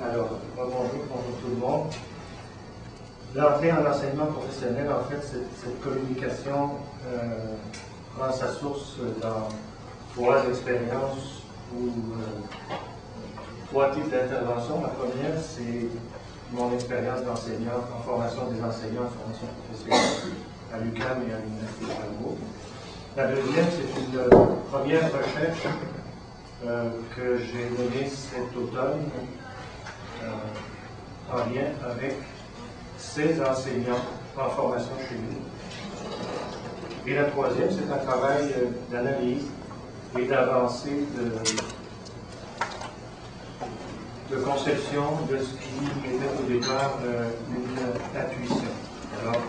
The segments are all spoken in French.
Alors, bonjour tout le monde. L'entrée en enseignement professionnel, en fait, cette communication prend sa source dans trois expériences ou trois types d'interventions. La première, c'est mon expérience d'enseignant en formation des enseignants en formation professionnelle à l'UQAM et à l'Université de Sherbrooke. La deuxième, c'est une première recherche que j'ai menée cet automne en lien avec 16 enseignants en formation chez nous. Et la troisième, c'est un travail d'analyse et d'avancée de conception de ce qui était au départ une intuition. Alors,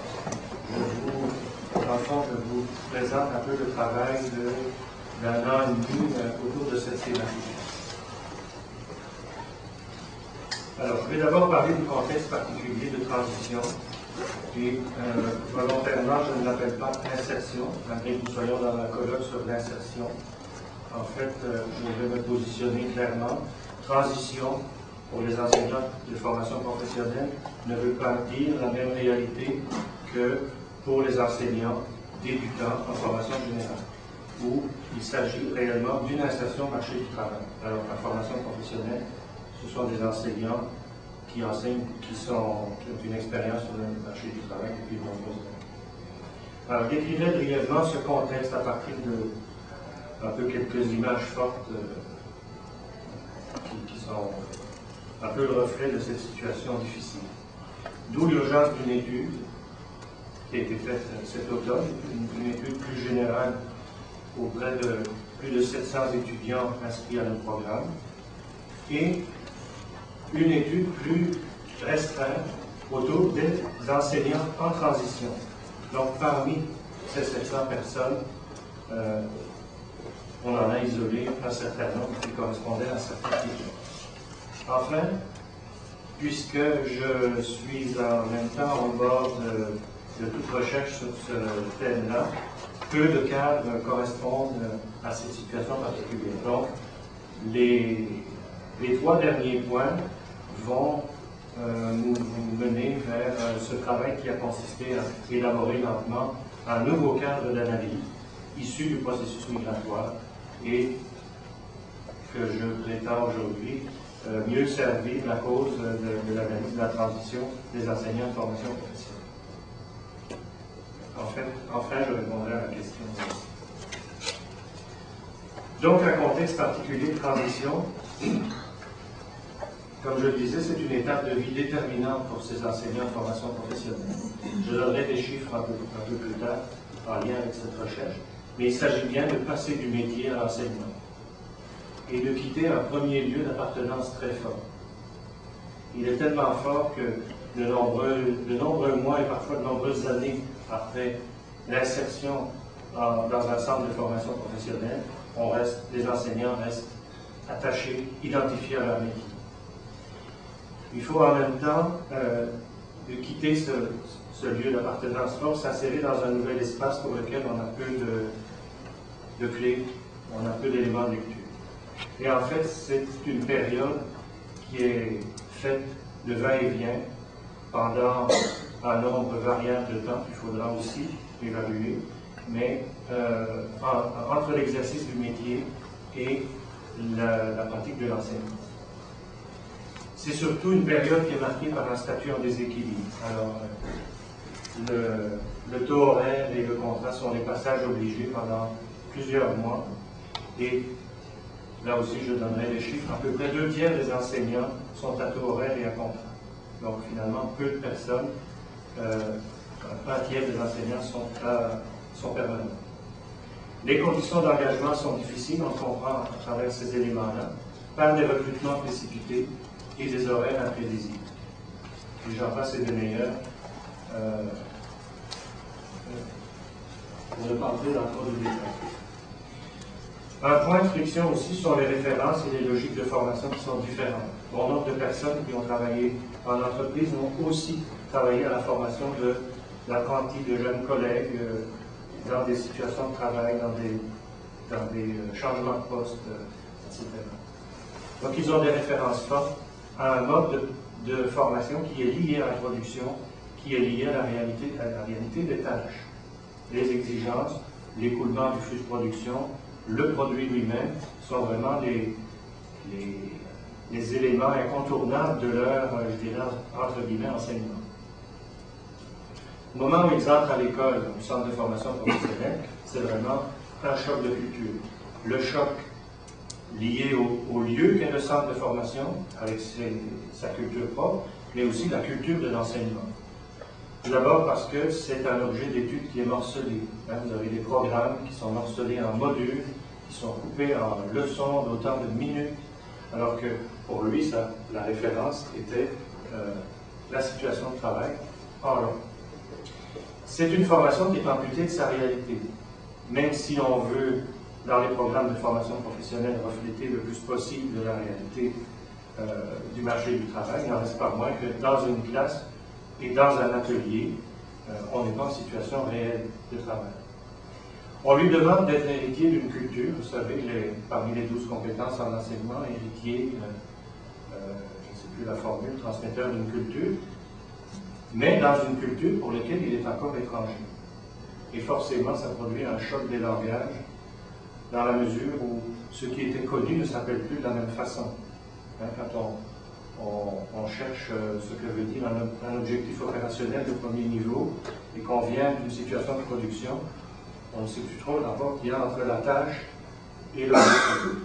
je vous présente un peu le travail d'un an et demi autour de cette thématique. Alors, je vais d'abord parler du contexte particulier de transition. Et volontairement, je ne l'appelle pas insertion, malgré que nous soyons dans un colloque sur l'insertion. En fait, je vais me positionner clairement. Transition, pour les enseignants de formation professionnelle, ne veut pas dire la même réalité que pour les enseignants débutants en formation générale, où il s'agit réellement d'une insertion au marché du travail. Alors, en formation professionnelle, ce sont des enseignants qui enseignent, qui ont une expérience sur le marché du travail depuis de nombreuses années. Alors, je décrirai brièvement ce contexte à partir de un peu quelques images fortes qui sont un peu le reflet de cette situation difficile. D'où l'urgence d'une étude qui a été faite cet automne, une étude plus générale auprès de plus de 700 étudiants inscrits à nos programmes, et une étude plus restreinte autour des enseignants en transition. Donc, parmi ces 700 personnes, on en a isolé un certain nombre qui correspondaient à certains études. Enfin, puisque je suis en même temps au bord de toute recherche sur ce thème-là, peu de cadres correspondent à cette situation particulière. Donc, les trois derniers points vont nous mener vers ce travail qui a consisté à élaborer lentement un nouveau cadre d'analyse issu du processus migratoire et que je prétends aujourd'hui mieux servir la cause de l'analyse de la transition des enseignants de formation professionnelle. Enfin, je répondrai à la question. Donc, un contexte particulier de transition. Comme je le disais, c'est une étape de vie déterminante pour ces enseignants de formation professionnelle. Je donnerai des chiffres un peu plus tard en lien avec cette recherche, mais il s'agit bien de passer du métier à l'enseignement et de quitter un premier lieu d'appartenance très fort. Il est tellement fort que de nombreux mois et parfois de nombreuses années après l'insertion dans un centre de formation professionnelle, les enseignants restent attachés, identifiés à leur métier. Il faut en même temps de quitter ce lieu d'appartenance fort, s'insérer dans un nouvel espace pour lequel on a peu de clés, on a peu d'éléments de lecture. Et en fait, c'est une période qui est faite de va-et-vient pendant un nombre variable de temps qu'il faudra aussi évaluer, mais entre l'exercice du métier et la pratique de l'enseignement. C'est surtout une période qui est marquée par un statut en déséquilibre. Alors, le taux horaire et le contrat sont des passages obligés pendant plusieurs mois. Et là aussi, je donnerai les chiffres. À peu près 2 tiers des enseignants sont à taux horaire et à contrat. Donc, finalement, peu de personnes, un tiers des enseignants sont permanents. Les conditions d'engagement sont difficiles, on comprend à travers ces éléments-là, par des recrutements précipités et des horaires imprévisibles. Et j'en passe et des meilleurs. Pour ne pas entrer dans trop de détails. Un point de friction aussi sont les références et les logiques de formation qui sont différentes. Bon nombre de personnes qui ont travaillé en entreprise ont aussi travaillé à la formation d'apprentis, de jeunes collègues dans des situations de travail, dans des changements de poste, etc. Donc ils ont des références fortes à un mode de formation qui est lié à la production, qui est lié à la réalité des tâches. Les exigences, l'écoulement du flux de production, le produit lui-même sont vraiment les éléments incontournables de leur, je dirais, entre guillemets, enseignement. Au moment où ils entrent à l'école, au centre de formation professionnelle, c'est vraiment un choc de culture. Le choc lié au lieu qu'est le centre de formation, avec sa culture propre, mais aussi la culture de l'enseignement. Tout d'abord parce que c'est un objet d'étude qui est morcelé. Vous avez des programmes qui sont morcelés en modules, qui sont coupés en leçons d'autant de minutes, alors que pour lui, la référence était la situation de travail en long. C'est une formation qui est amputée de sa réalité. Même si on veut, dans les programmes de formation professionnelle, refléter le plus possible de la réalité du marché du travail, il n'en reste pas moins que dans une classe et dans un atelier, on n'est pas en situation réelle de travail. On lui demande d'être héritier d'une culture, vous savez, parmi les 12 compétences en enseignement, héritier, je ne sais plus la formule, transmetteur d'une culture, mais dans une culture pour laquelle il est encore étranger. Et forcément, ça produit un choc des langages, dans la mesure où ce qui était connu ne s'appelle plus de la même façon. Quand on cherche ce que veut dire un objectif opérationnel de premier niveau et qu'on vient d'une situation de production, on ne sait plus trop le rapport qu'il y a entre la tâche et l'objectif.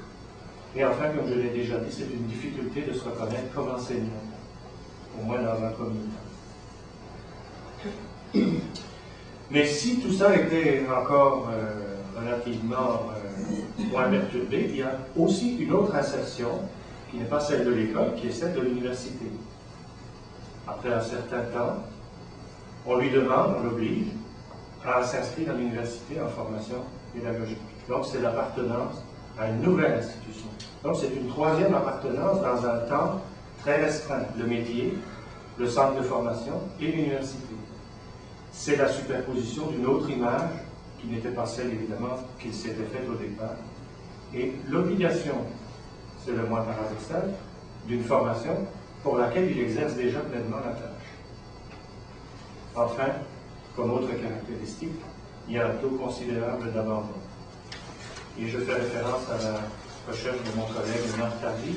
Et enfin, comme je l'ai déjà dit, c'est une difficulté de se reconnaître comme enseignant, au moins dans un premier temps. Mais si tout ça était encore relativement moins perturbé, il y a aussi une autre insertion qui n'est pas celle de l'école, qui est celle de l'université. Après un certain temps, on lui demande, on l'oblige, à s'inscrire à l'université en formation pédagogique. Donc, c'est l'appartenance à une nouvelle institution. Donc, c'est une troisième appartenance dans un temps très restreint. Le métier, le centre de formation et l'université. C'est la superposition d'une autre image qui n'était pas celle, évidemment, qu'il s'était faite au départ. Et l'obligation, c'est le moins paradoxal, d'une formation pour laquelle il exerce déjà pleinement la tâche. Enfin, comme autre caractéristique, il y a un taux considérable d'abandon. Et je fais référence à la recherche de mon collègue Marc Tardy,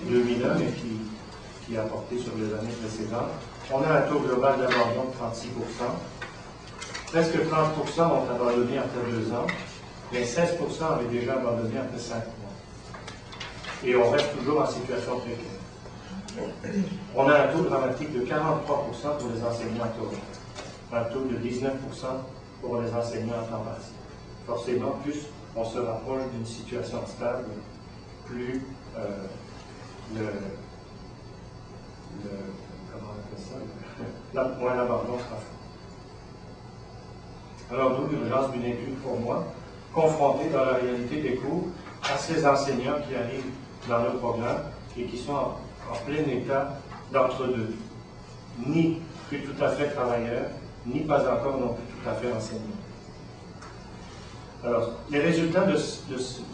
2001, et qui a porté sur les années précédentes. On a un taux global d'abandon de 36%. Presque 30% ont abandonné après 2 ans, mais 16% avaient déjà abandonné après 5 mois. Et on reste toujours en situation précaire. On a un taux dramatique de 43% pour les enseignants à temps plein, un taux de 19% pour les enseignants à temps partiel. Forcément, plus on se rapproche d'une situation stable, plus moins l'abandon sera fort. Alors d'où l'urgence d'une étude pour moi, confrontée dans la réalité des cours à ces enseignants qui arrivent dans le programme et qui sont en plein état d'entre-deux. Ni plus tout à fait travailleurs, ni pas encore non plus tout à fait enseignants. Alors, les résultats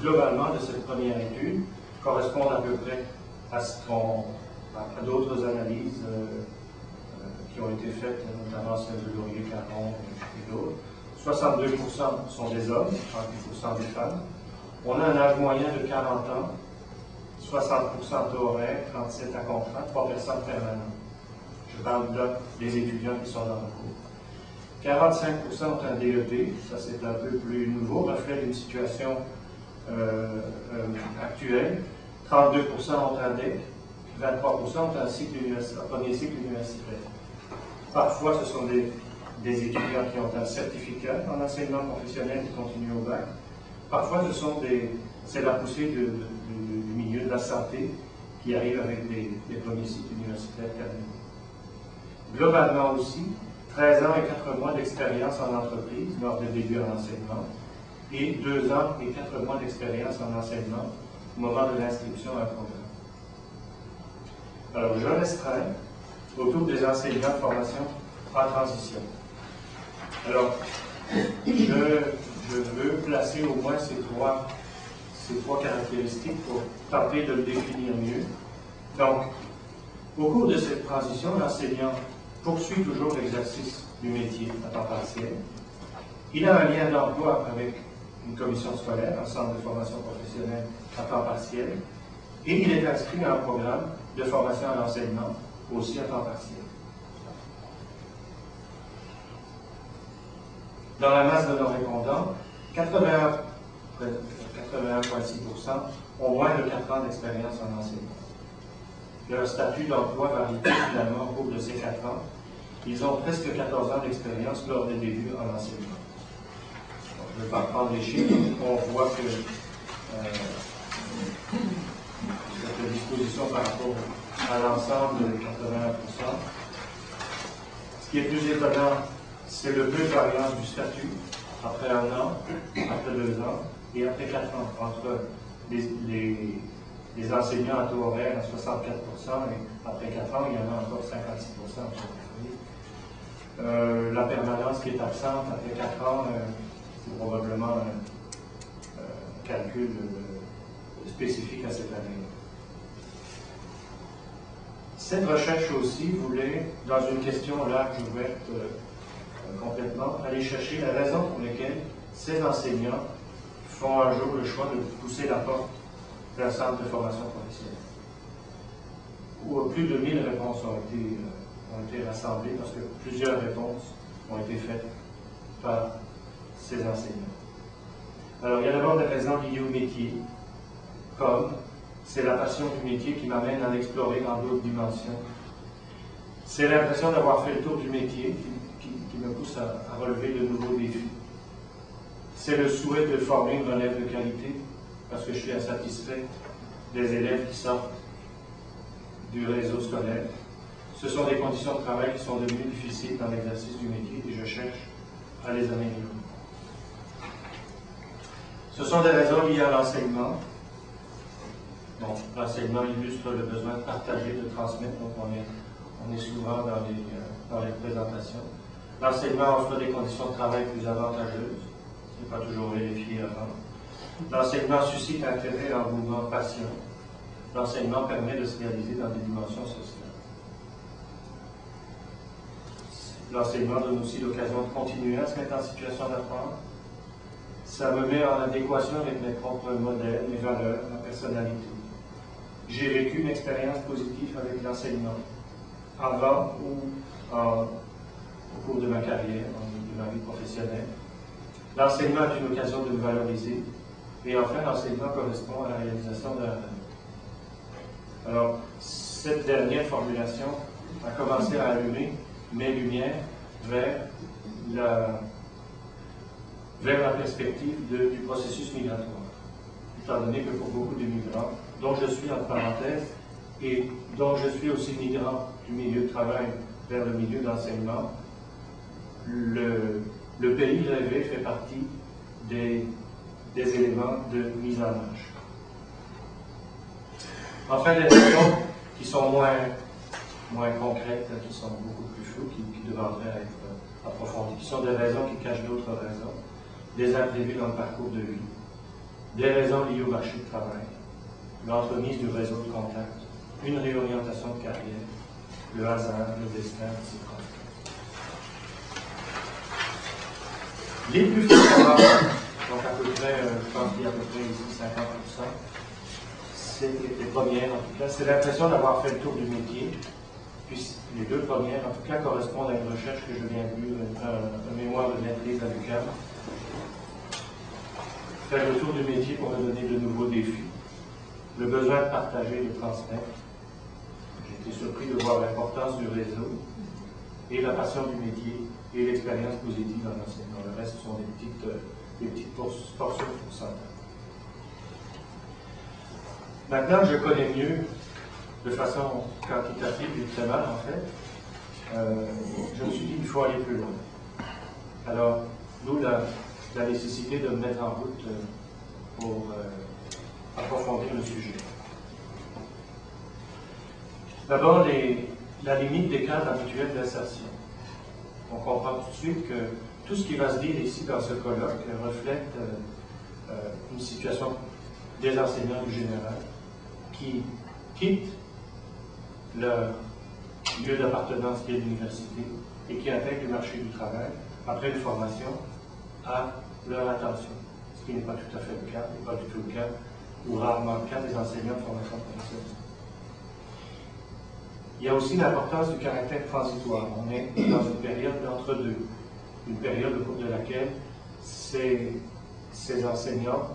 globalement de cette première étude correspondent à peu près à d'autres analyses qui ont été faites, notamment celle de Laurier-Caron et d'autres. 62% sont des hommes, 38% des femmes. On a un âge moyen de 40 ans, 60% taux horaire, 37 à contrat, 3 personnes permanentes. Je parle là des étudiants qui sont dans le cours. 45% ont un DEP, ça c'est un peu plus nouveau, reflet d'une situation actuelle. 32% ont un DEC, 23% ont un premier cycle universitaire. Parfois, ce sont des étudiants qui ont un certificat en enseignement professionnel qui continuent au bac. Parfois, c'est la poussée du milieu de la santé qui arrive avec des premiers cycles universitaires terminés. Globalement aussi, 13 ans et 4 mois d'expérience en entreprise lors des débuts en enseignement et 2 ans et 4 mois d'expérience en enseignement au moment de l'inscription à un programme. Alors, je restreins autour des enseignants de formation en transition. Alors, je veux placer au moins ces trois caractéristiques pour tenter de le définir mieux Donc, au cours de cette transition, l'enseignant poursuit toujours l'exercice du métier à temps partiel. Il a un lien d'emploi avec une commission scolaire, un centre de formation professionnelle à temps partiel, et il est inscrit à un programme de formation à l'enseignement, aussi à temps partiel. Dans la masse de nos répondants, 81,6% ont moins de 4 ans d'expérience en enseignement. Leur statut d'emploi varie finalement au cours de ces 4 ans. Ils ont presque 14 ans d'expérience lors des débuts en enseignement. Donc, je ne vais pas prendre les chiffres. On voit que cette disposition par rapport à l'ensemble de 81%. Ce qui est plus étonnant, c'est le peu de variance du statut après 1 an, après 2 ans et après 4 ans, entre les enseignants à taux horaire à 64% et après 4 ans, il y en a encore 56%. La permanence qui est absente après 4 ans, c'est probablement un calcul spécifique à cette année. Cette recherche aussi voulait, dans une question large ouverte complètement, aller chercher la raison pour laquelle ces enseignants font un jour le choix de pousser la porte d'un centre de formation professionnelle. Où plus de 1000 réponses ont été rassemblées parce que plusieurs réponses ont été faites par ces enseignants. Alors, il y a d'abord des raisons liées au métier, comme c'est la passion du métier qui m'amène à l'explorer dans d'autres dimensions. C'est l'impression d'avoir fait le tour du métier qui me pousse à relever de nouveaux défis. C'est le souhait de former une relève de qualité parce que je suis insatisfait des élèves qui sortent du réseau scolaire. Ce sont des conditions de travail qui sont devenues difficiles dans l'exercice du métier et je cherche à les améliorer. Ce sont des raisons liées à l'enseignement. Donc, l'enseignement illustre le besoin de partager, de transmettre, donc on est souvent dans les présentations. L'enseignement offre des conditions de travail plus avantageuses, ce n'est pas toujours vérifié avant. L'enseignement suscite intérêt, engouement, passion. L'enseignement permet de se réaliser dans des dimensions sociales. L'enseignement donne aussi l'occasion de continuer à se mettre en situation d'apprendre. Ça me met en adéquation avec mes propres modèles, mes valeurs, ma personnalité. J'ai vécu une expérience positive avec l'enseignement, avant ou au cours de ma carrière, de ma vie professionnelle. L'enseignement est une occasion de me valoriser. Et enfin, l'enseignement correspond à la réalisation d'un rêve. Alors, cette dernière formulation a commencé à allumer mes lumières vers la perspective du processus migratoire. Étant donné que pour beaucoup de migrants, dont je suis en parenthèse, et dont je suis aussi migrant du milieu de travail vers le milieu d'enseignement, le pays rêvé fait partie des éléments de mise en marche. Enfin, des raisons qui sont moins concrètes, qui sont beaucoup plus floues, qui devraient être approfondies, qui sont des raisons qui cachent d'autres raisons, des imprévus dans le parcours de vie, des raisons liées au marché du travail, l'entremise du réseau de contacts, une réorientation de carrière, le hasard, le destin, etc. Les plus fréquemment, donc à peu près, je pense qu'il y a à peu près ici 50%, c'est les premières en tout cas, c'est l'impression d'avoir fait le tour du métier, puis les deux premières en tout cas correspondent à une recherche que je viens de lire, un mémoire de maîtrise à l'UQAM. Faire le tour du métier pour me donner de nouveaux défis, le besoin de partager et de transmettre. J'ai été surpris de voir l'importance du réseau et la passion du métier et l'expérience positive dans l'enseignement. Le reste sont des petites portions de pourcentage. Maintenant que je connais mieux, de façon quantitative et très mal en fait, je me suis dit qu'il faut aller plus loin. Alors, d'où la nécessité de me mettre en route pour approfondir le sujet. D'abord, la limite des cadres habituels d'insertion. On comprend tout de suite que tout ce qui va se dire ici dans ce colloque reflète une situation des enseignants du général qui quittent leur lieu d'appartenance qui est l'université et qui intègrent le marché du travail après une formation à leur attention, ce qui n'est pas tout à fait le cas, et pas du tout le cas, ou rarement le cas des enseignants de formation professionnelle. Il y a aussi l'importance du caractère transitoire. On est dans une période d'entre-deux, une période au cours de laquelle ces enseignants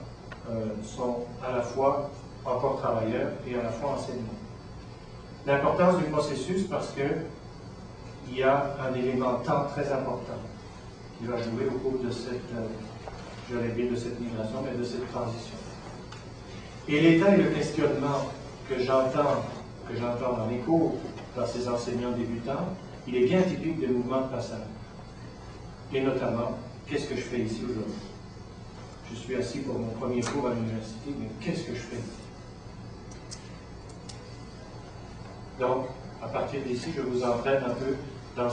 sont à la fois encore travailleurs et à la fois enseignants. L'importance du processus parce qu'il y a un élément temps très important qui va jouer au cours de cette, de cette migration, mais de cette transition. Et l'état et le questionnement que j'entends dans les cours, dans ces enseignants débutants, il est bien typique des mouvements de passage. Et notamment, qu'est-ce que je fais ici aujourd'hui? Je suis assis pour mon premier cours à l'université, mais qu'est-ce que je fais ici? Donc, à partir d'ici, je vous entraîne un peu dans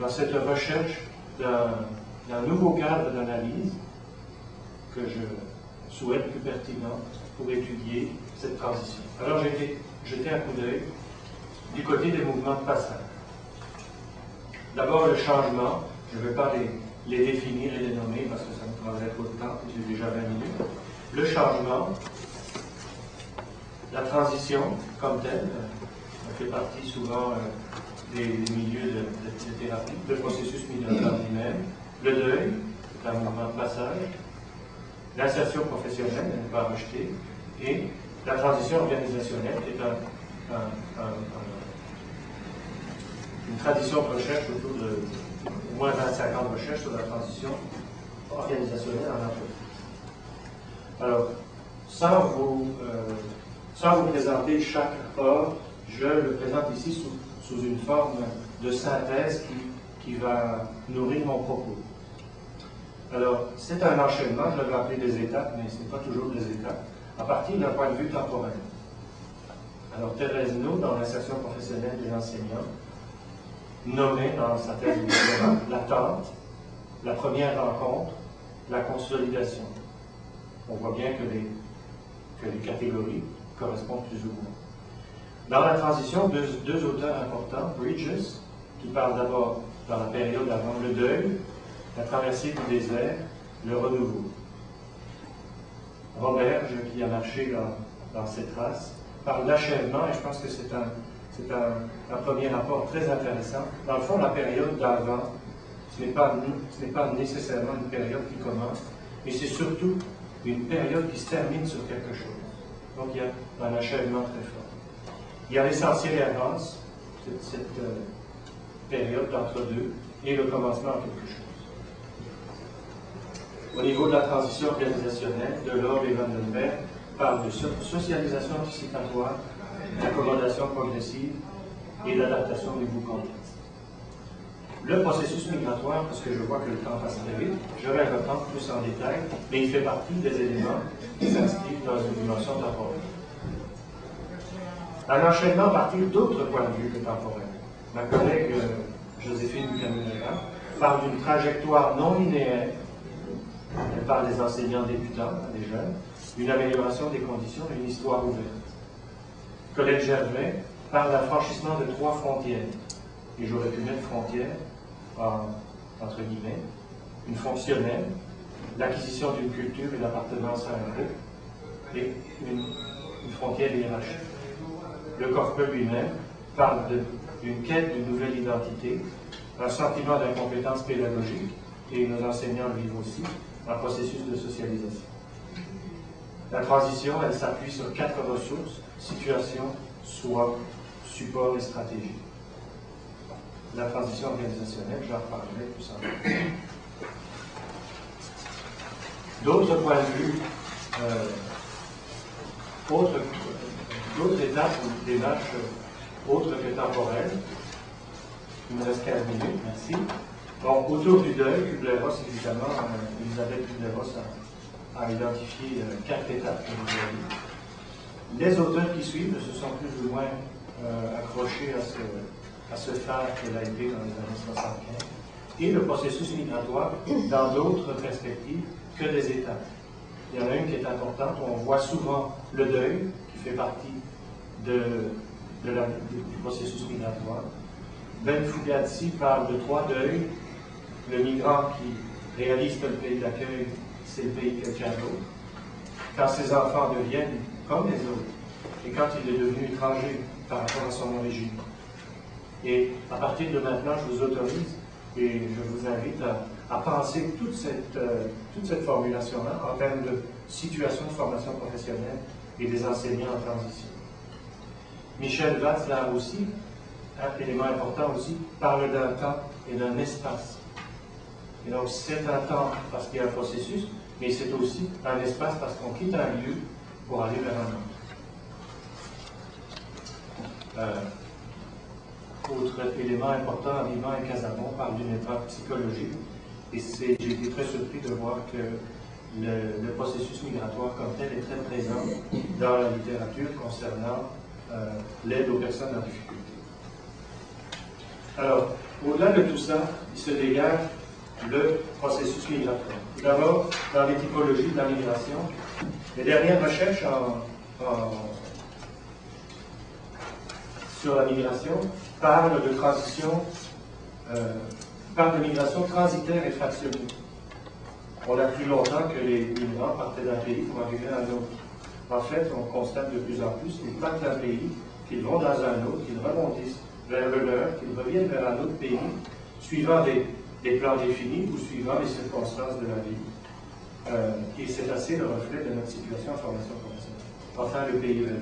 cette recherche d'un nouveau cadre d'analyse que je souhaite plus pertinent pour étudier cette transition. Alors, j'ai jeté un coup d'œil du côté des mouvements de passage. D'abord, le changement. Je ne vais pas les définir et les nommer parce que ça me prendrait trop de temps, j'ai déjà 20 minutes. Le changement, la transition comme telle, ça fait partie souvent des milieux de thérapie, le processus migratoire lui-même, le deuil, c'est un mouvement de passage, l'insertion professionnelle, à ne pas rejeter, et la transition organisationnelle, qui est une tradition de recherche autour de au moins 25 ans de recherche sur la transition organisationnelle en entreprise. Alors, sans vous présenter chaque rapport, je le présente ici sous une forme de synthèse qui va nourrir mon propos. Alors, c'est un enchaînement, je l'avais appelé des étapes, mais ce n'est pas toujours des étapes, à partir d'un point de vue temporel. Alors, Thérèse No, dans l'insertion professionnelle des enseignants, nommait dans sa thèse de doctorat l'attente, la première rencontre, la consolidation. On voit bien que les catégories correspondent plus ou moins. Dans la transition, deux auteurs importants, Bridges, qui parle d'abord dans la période avant le deuil, la traversée du désert, le renouveau. Roberge, qui a marché dans ses traces, parle d'achèvement, et je pense que c'est un premier rapport très intéressant. Dans le fond, la période d'avant, ce n'est pas nécessairement une période qui commence, mais c'est surtout une période qui se termine sur quelque chose. Donc il y a un achèvement très fort. Il y a l'essentiel et avance, cette période d'entre-deux, et le commencement de quelque chose. Au niveau de la transition organisationnelle, Delors et Vandenberg parlent de socialisation anticipatoire, d'accommodation progressive et d'adaptation au nouveau contexte. Le processus migratoire, parce que je vois que le temps passe très vite, je vais le reprendre plus en détail, mais il fait partie des éléments qui s'inscrivent dans une dimension temporelle. Un enchaînement à partir d'autres points de vue que temporels. Ma collègue Joséphine Buchanan parle d'une trajectoire non linéaire. Elle parle des enseignants débutants, des jeunes, une amélioration des conditions et une histoire ouverte. Colette Gervais parle d'un franchissement de 3 frontières. Et j'aurais pu mettre frontières entre guillemets, une fonctionnelle, l'acquisition d'une culture et l'appartenance à un groupe, et une frontière hiérarchique. Le Corpus lui-même parle d'une quête d'une nouvelle identité, un sentiment d'incompétence pédagogique, et nos enseignants le vivent aussi, un processus de socialisation. La transition, elle s'appuie sur 4 ressources: situation, soi, support et stratégie. La transition organisationnelle, j'en reparlerai tout simplement. D'autres points de vue, d'autres étapes ou démarches autres que temporelles. Il me reste 15 minutes, merci. Bon, autour du deuil, Kubler-Ross, évidemment, Elisabeth Kubler-Ross a identifié 4 étapes que vous avez vues. Les auteurs qui suivent se sont plus ou moins accrochés à ce phare qu'elle a été dans les années 75, et le processus migratoire dans d'autres perspectives que des étapes. Il y en a une qui est importante, où on voit souvent le deuil, qui fait partie de du processus migratoire. Ben Fugazzi parle de 3 deuils. Le migrant qui réalise que le pays d'accueil, c'est le pays quelqu'un d'autre. Quand ses enfants deviennent comme les autres, et quand il est devenu étranger par rapport à son origine. Et à partir de maintenant, je vous autorise et je vous invite à penser toute cette formulation-là en termes de situation de formation professionnelle et des enseignants en transition. Michel Watts, là aussi, un élément important aussi, parle d'un temps et d'un espace. Et donc, c'est un temps parce qu'il y a un processus, mais c'est aussi un espace parce qu'on quitte un lieu pour aller vers un autre. Autre élément important, Arrivant et Casabon parle d'une étape psychologique. Et j'ai été très surpris de voir que le processus migratoire comme tel est très présent dans la littérature concernant l'aide aux personnes en difficulté. Alors, au-delà de tout ça, il se dégage le processus migratoire. Tout d'abord, dans les typologies de la migration, les dernières recherches sur la migration parlent de transition, parlent de migration transitaire et fractionnée. On a plus longtemps que les migrants partaient d'un pays pour arriver à un autre. En fait, on constate de plus en plus qu'ils partent d'un pays, qu'ils vont dans un autre, qu'ils rebondissent vers le leur, qu'ils reviennent vers un autre pays, suivant des plans définis ou suivant les circonstances de la vie. Et c'est assez le reflet de notre situation en formation professionnelle. Enfin, le pays revenu.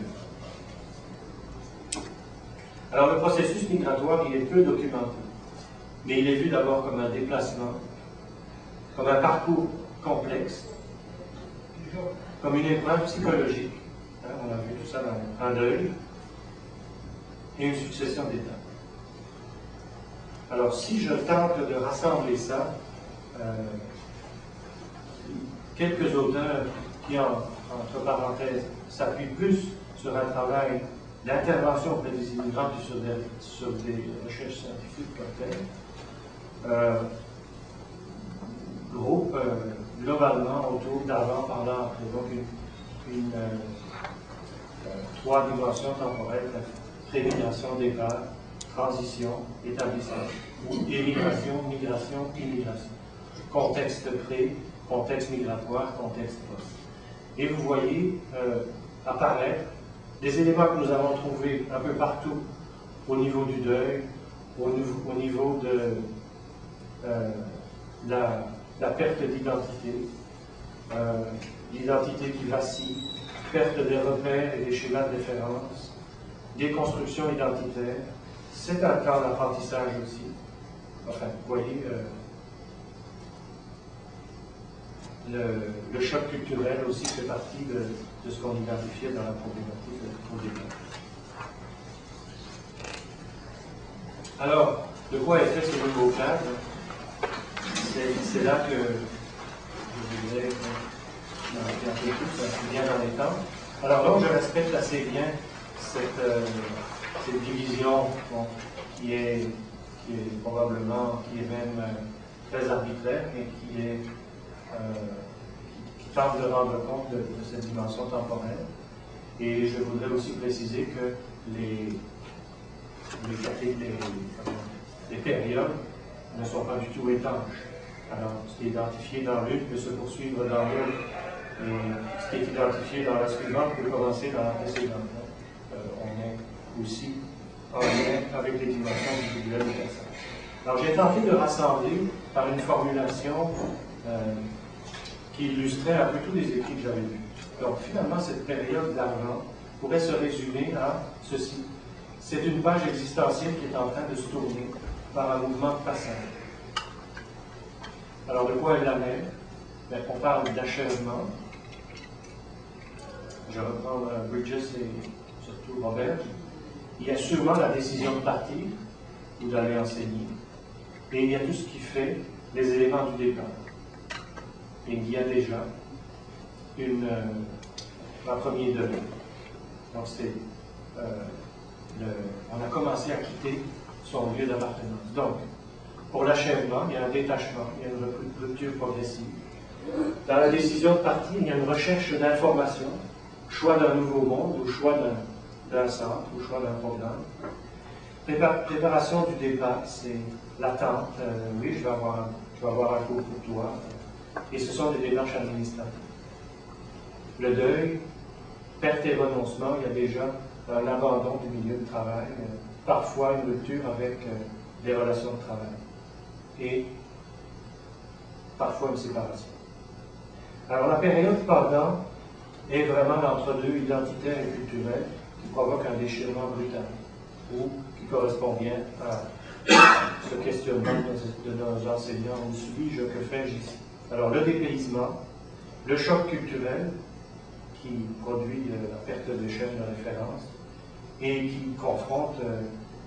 Alors, le processus migratoire, il est peu documenté, mais il est vu d'abord comme un déplacement, comme un parcours complexe, comme une épreuve psychologique. On a vu tout ça dans un deuil et une succession d'étapes. Alors, si je tente de rassembler ça, quelques auteurs qui, entre parenthèses, s'appuient plus sur un travail d'intervention auprès des immigrants que sur des recherches scientifiques comme telles, groupe globalement autour d'avant, pendant, après. Donc trois dimensions temporelles, prémigration, départ, transition, établissement, ou émigration, migration, immigration. Contexte pré, contexte migratoire, contexte post. Et vous voyez apparaître des éléments que nous avons trouvés un peu partout, au niveau du deuil, au niveau de la perte d'identité, l'identité qui vacille, perte des repères et des schémas de référence, déconstruction identitaire. C'est un temps d'apprentissage aussi. Enfin, vous voyez, le choc culturel aussi fait partie de ce qu'on identifiait dans la problématique au départ. Alors, de quoi est fait ce nouveau cadre? C'est là que je voudrais un peu plus, bien dans les temps. Alors donc, je respecte assez bien cette division qui est probablement, qui est même très arbitraire, mais qui tente de rendre compte de cette dimension temporelle. Et je voudrais aussi préciser que les périodes ne sont pas du tout étanches. Alors, ce qui est identifié dans l'une peut se poursuivre dans l'autre, et ce qui est identifié dans la suivante peut commencer dans la précédente. On est aussi en lien avec les dimensions individuelles des personnes. Alors, j'ai tenté de rassembler par une formulation qui illustrait un peu tous les écrits que j'avais vus. Donc, finalement, cette période d'avant pourrait se résumer à ceci. C'est une page existentielle qui est en train de se tourner par un mouvement de passage. Alors, de quoi elle l'amène? On parle d'achèvement. Je reprends Bridges et surtout Robert. Il y a sûrement la décision de partir ou d'aller enseigner. Et il y a tout ce qui fait les éléments du départ. Et il y a déjà un premier degré. Donc, on a commencé à quitter son lieu d'appartenance. Donc, pour l'achèvement, il y a un détachement, il y a une rupture progressive. Dans la décision de partir, il y a une recherche d'information, choix d'un nouveau monde ou choix d'un centre, au choix d'un programme. Préparation du départ, c'est l'attente. Oui, je vais avoir un cours pour toi. Et ce sont des démarches administratives. Le deuil, perte et renoncement, il y a déjà un abandon du milieu de travail, parfois une rupture avec des relations de travail et parfois une séparation. Alors la période pendant est vraiment l'entre-deux identitaire et culturel qui provoque un déchirement brutal ou qui correspond bien à ce questionnement de nos enseignants. Où suis-je, que fais-je ici? Alors le dépaysement, le choc culturel qui produit la perte de chaîne de référence et qui confronte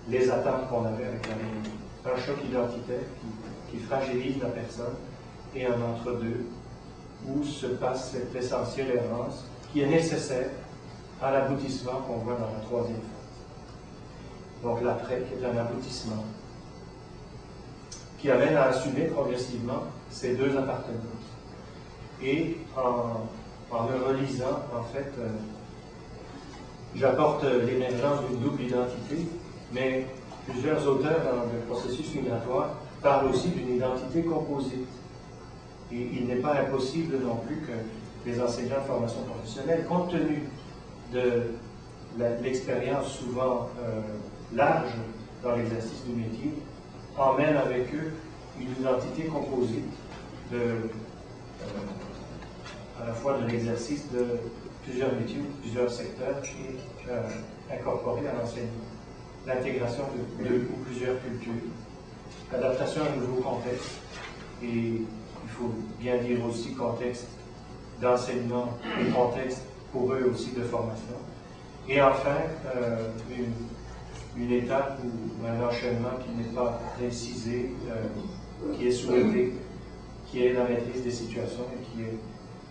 les attentes qu'on avait avec la réalité. Un choc identitaire qui fragilise la personne et un entre-deux où se passe cette essentielle errance qui est nécessaire à l'aboutissement qu'on voit dans la troisième phase. Donc l'après qui est un aboutissement qui amène à assumer progressivement ces deux appartenances. Et en me relisant, en fait, j'apporte l'émergence d'une double identité, mais plusieurs auteurs dans le processus migratoire parlent aussi d'une identité composite. Et il n'est pas impossible non plus que les enseignants de formation professionnelle, compte tenu de l'expérience souvent large dans l'exercice du métier, emmènent avec eux une identité composite à la fois de l'exercice de plusieurs métiers, plusieurs secteurs et incorporés à l'enseignement. L'intégration de deux ou plusieurs cultures, l'adaptation à un nouveau contexte, et il faut bien dire aussi contexte d'enseignement et contexte pour eux aussi de formation. Et enfin, une étape ou un enchaînement qui n'est pas précisé, qui est souhaité, qui est la maîtrise des situations et qui est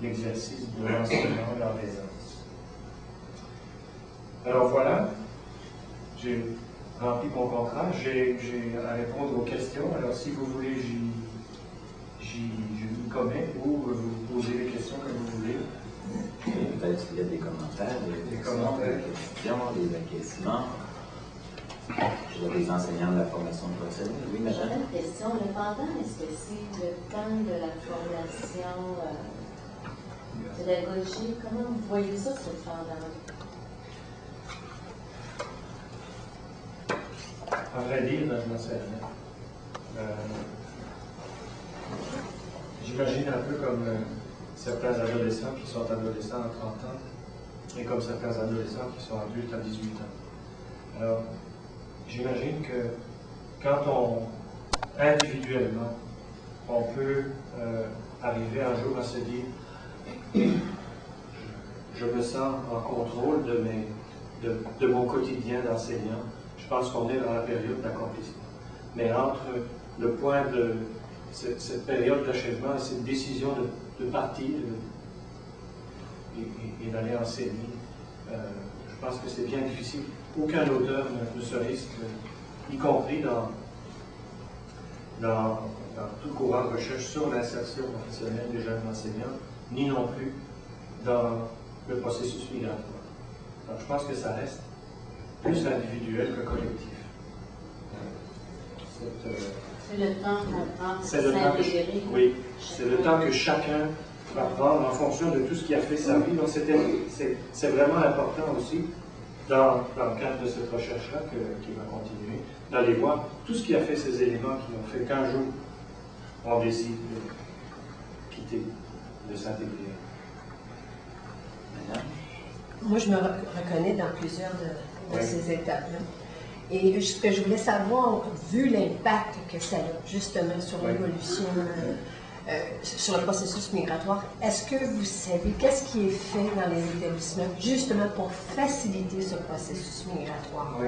l'exercice de l'enseignement dans les ans. Alors voilà, j'ai rempli mon contrat, j'ai à répondre aux questions. Alors si vous voulez, je m'y commets ou vous posez les questions comme vous voulez. Peut-être qu'il y a des commentaires, des questions, des acquiescements. Je vois des enseignants de la formation professionnelle. Oui, madame. J'aurais une question. Le pendant, est-ce que c'est le temps de la formation pédagogique? Comment vous voyez ça, ce pendant? À vrai dire, je n'en sais rien. J'imagine un peu comme certains adolescents qui sont adolescents à 30 ans et comme certains adolescents qui sont adultes à 18 ans. Alors, j'imagine que quand individuellement, on peut arriver un jour à se dire je me sens en contrôle de mon quotidien d'enseignant, je pense qu'on est dans la période d'accomplissement. Mais entre le point de cette période d'achèvement et cette décision de partir et d'aller enseigner, je pense que c'est bien difficile. Aucun auteur ne se risque, y compris dans tout courant de recherche sur l'insertion professionnelle des jeunes enseignants, ni non plus dans le processus migratoire. Donc je pense que ça reste plus individuel que collectif. C'est le temps qu'on prend pour s'intégrer. Oui, c'est le temps que chacun va prendre en fonction de tout ce qui a fait sa vie. Donc c'est vraiment important aussi, dans le cadre de cette recherche-là, qui va continuer, d'aller voir tout ce qui a fait ces éléments qui ont fait qu'un jour, on décide de quitter, de s'intégrer. Moi, je me reconnais dans plusieurs de ces étapes-là. Et ce que je voulais savoir, vu l'impact que ça a justement sur l'évolution, sur le processus migratoire, est-ce que vous savez qu'est-ce qui est fait dans les établissements justement pour faciliter ce processus migratoire? Oui.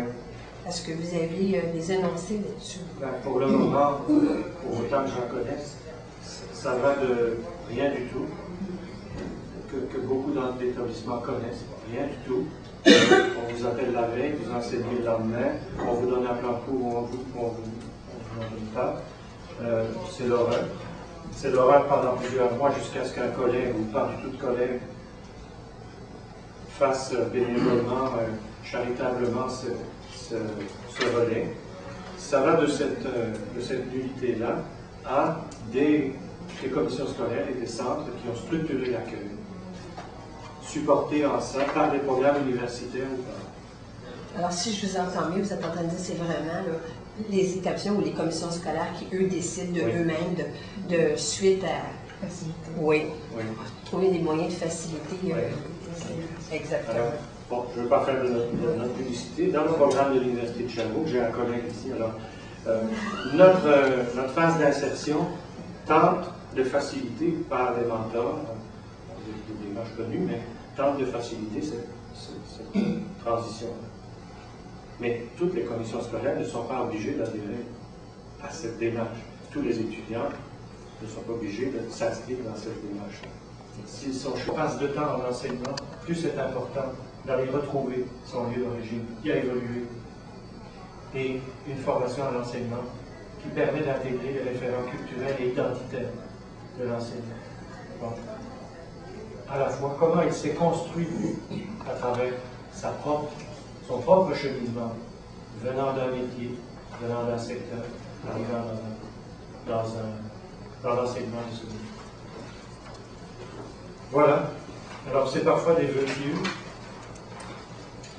Est-ce que vous avez des énoncés là-dessus? Pour le moment, pour autant que j'en connaisse, ça va de rien du tout, que beaucoup d'établissements connaissent, rien du tout. On vous appelle la veille, vous enseignez le lendemain, on vous donne un plan de cours, on vous donne pas. C'est l'horreur. C'est l'horreur pendant plusieurs mois jusqu'à ce qu'un collègue, ou pas du tout de collègue, fasse bénévolement charitablement ce relais. Ça va de cette nullité-là à des commissions scolaires et des centres qui ont structuré l'accueil, supportés en ça par des programmes universitaires ou pas. Alors, si je vous entends mieux, vous êtes en train de dire que c'est vraiment là, les établissements ou les commissions scolaires qui, eux, décident de eux-mêmes de suite à... Oui. Trouver des moyens de faciliter. Exactement. Alors, bon, je ne veux pas faire de notre publicité. Dans le programme de l'Université de Sherbrooke, j'ai un collègue ici. Alors, notre phase d'insertion tente de faciliter par les mentors, des démarches connues, mais tente de faciliter cette transition-là. Mais toutes les commissions scolaires ne sont pas obligées d'adhérer à cette démarche. Tous les étudiants ne sont pas obligés de s'inscrire dans cette démarche. S'ils passent de temps en enseignement, plus c'est important d'aller retrouver son lieu d'origine, qui a évolué, et une formation à l'enseignement qui permet d'intégrer les référents culturels et identitaires de l'enseignement. Donc, à la fois, comment il s'est construit à travers son propre cheminement, venant d'un métier, venant d'un secteur, arrivant dans l'enseignement de ce métier. Voilà. Alors, c'est parfois des vœux pieux,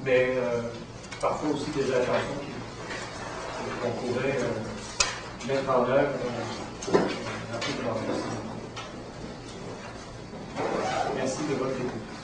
mais parfois aussi des intentions qu'on pourrait mettre en œuvre rapidement. Merci de votre écoute.